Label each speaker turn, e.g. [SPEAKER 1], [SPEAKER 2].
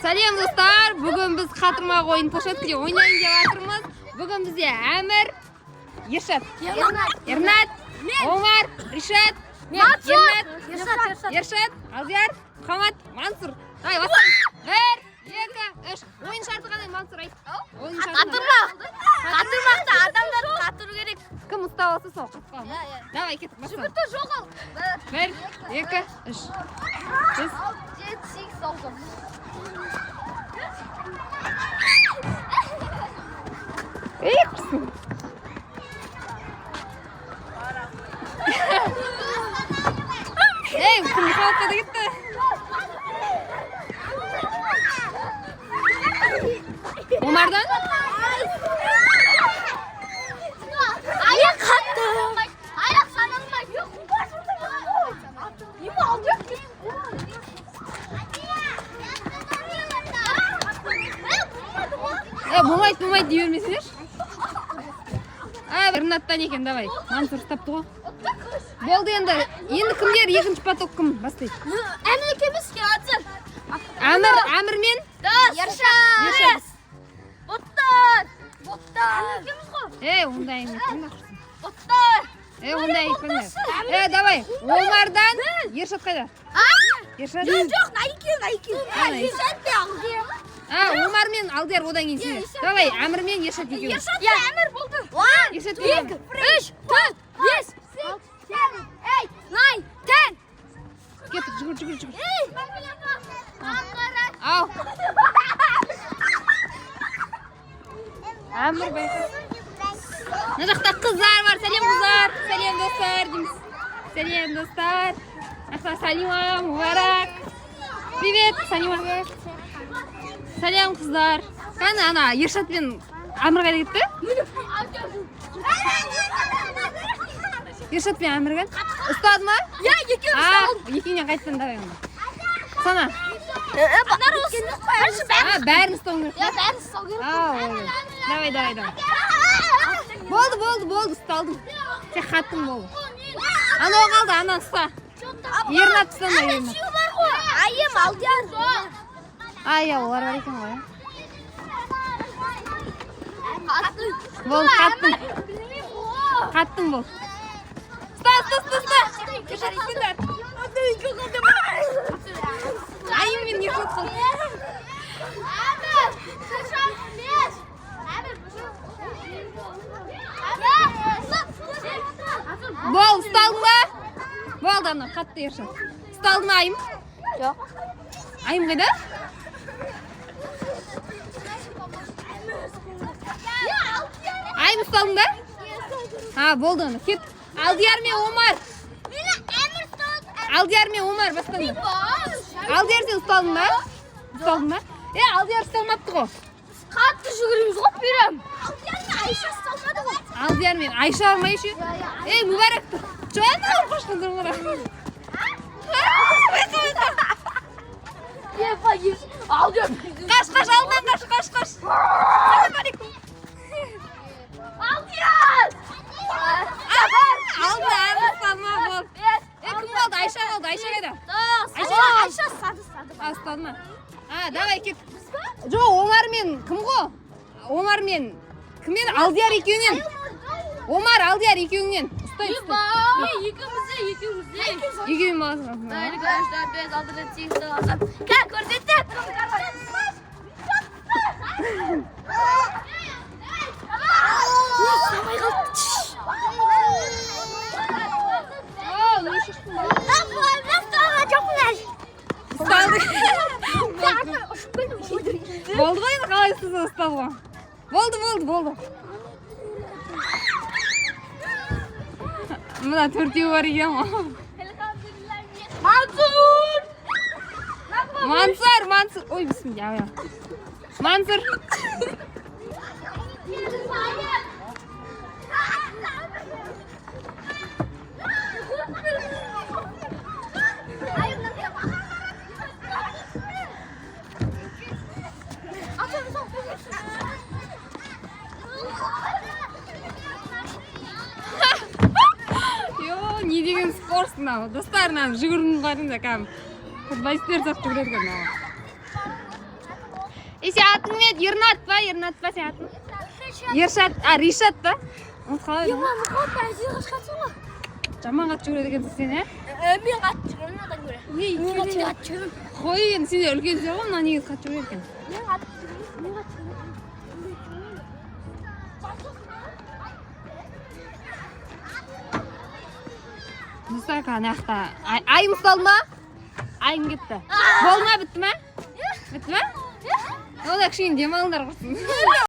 [SPEAKER 1] Сәлем достар, бүгін біз қатырма ойын площадкаде ойнайын деп жатырмыз. Бүгін бізде Әмір, Ершат, Ернат, Омар, Ришат, Ершат, Алдияр, Мұхаммад, Мансұр. Давай, бастайық. 1, 2, 3. Ойын шарты қандай, Мансұр айт.
[SPEAKER 2] Қатырмақта адамдарды қатыру керек.
[SPEAKER 1] Кім ұстап алса сол қатырма. Давай, кеттік, бастайық.
[SPEAKER 2] Жүгірті жоғал.
[SPEAKER 1] 1, 2, 3. 5,
[SPEAKER 2] 7, 8, 9.
[SPEAKER 1] Ей, құрсын. Ей, кім қалыпта да кетті? Омардан?
[SPEAKER 2] Аяқ қатты. Аяқ саналмай. Ема алдық.
[SPEAKER 1] Болмайды дей бермесеңдер. Ернаттан екен, давай. Мансұр ұстапты ғой. Болды енді. Енді кімдер екінші поток кім бастайды?
[SPEAKER 2] Әмір екеміз келатыр.
[SPEAKER 1] Әмір мен?
[SPEAKER 2] Ершат. Боттар. Екеміз ғой.
[SPEAKER 1] Ондай емес.
[SPEAKER 2] Боттар.
[SPEAKER 1] Ондай екпеңдер. Давай. Омардан Ершат қайда? Ершат?
[SPEAKER 2] Жоқ, найки. Ершат пе Алдияр?
[SPEAKER 1] Омар мен Алдияр одан кейін сен. Давай, Әмір мен Ершат екеуі.
[SPEAKER 2] Ершат пе Әмір болды. 1, 2, 3, 4, 5, 6, 7, 8, 9, 10.
[SPEAKER 1] Кеттік, жүгір.
[SPEAKER 2] Ау.
[SPEAKER 1] Әмір байқа. Мына жақта қыздар бар. Сәлем қыздар. Сәлем достар дейміз. Сәлем достар. Ақса Салима, Мубарак. Привет, Салима. Сәлем қыздар. Қана, ана Ершат пен Әмір қайда кетті? Ершат пен Әмір қайда? Ұстады ма? Екеуінен қайттан давай оны. Сана. Бәрін ұстау керек.
[SPEAKER 2] Бәрін ұстау керек.
[SPEAKER 1] Давай. Болды, ұсталдың. Сен қаттың болды. Анау қалды, ана ұста. Ернат ұстама, Ернат.
[SPEAKER 2] Айым, Алдияр.
[SPEAKER 1] Олар бар екен ғой.
[SPEAKER 2] Болды,
[SPEAKER 1] Қаттың болды. Ұста. Айым мен Ершат қалды. Бол, ұсталдың ба? Болды, ана, қатты Ершат. Ұсталдың ма Айым?
[SPEAKER 2] Жоқ.
[SPEAKER 1] Айым қайда? Айым ұсталдың ба? Болды, ана, кет. Алдияр мен Омар. Алдияр мен Омар бастаңдар. Алдияр сен ұсталдың ба? Алдияр ұсталмапты ғой.
[SPEAKER 2] Қатты жүгіреміз ғой берем. Алдияр мен Айша ұсталмады ғой.
[SPEAKER 1] Алдияр мен Айша алмай ше. Мүбәрак тұр. Жоғын алып қашқан тұрмыра.
[SPEAKER 2] Алдияр.
[SPEAKER 1] Қаш, алдынан қаш. Салам алейкум.
[SPEAKER 2] Алдияр.
[SPEAKER 1] Алды, ұсталма бол. Кім болды? Айша болды, Айша қайда?
[SPEAKER 2] Айша сады.
[SPEAKER 1] Ұсталды ма? Давай кет. Жоқ, Омар мен кім ғой? Омар мен кім еді? Алдияр екеуінен. Омар, Алдияр екеуінен. Ұстай. Екеуін баласың.
[SPEAKER 2] Кәл, көрсетті.
[SPEAKER 1] Болды ғой енді қалай ұсталға? Болды. Мына төртеу бар екен ғой. Мансұр. Ой, бісмілля. Мансұр. Не деген спорт мынау. Достар, жүгірдің қарында кәм. Футболисттер сияқты жүгіреді екен мынау. Сен атың не еді? Ернат па? Ернат па сен атың? Ершат, Ришат па? Ұмытып қалдым. Жаман қатты жүреді екенсің сен,
[SPEAKER 2] Мен қатты жүремін одан көре. Мен қатты жүремін.
[SPEAKER 1] Қой, енді сен үлкенсің ғой, мына негізі қатты жүреді екен.
[SPEAKER 2] Мен қатты жүремін.
[SPEAKER 1] Достар, қана жақта айым ұсталды ма? Айым кетті. Болды ма, бітті ма? Бітті ма? Ода кішкене демалыңдар құрсын.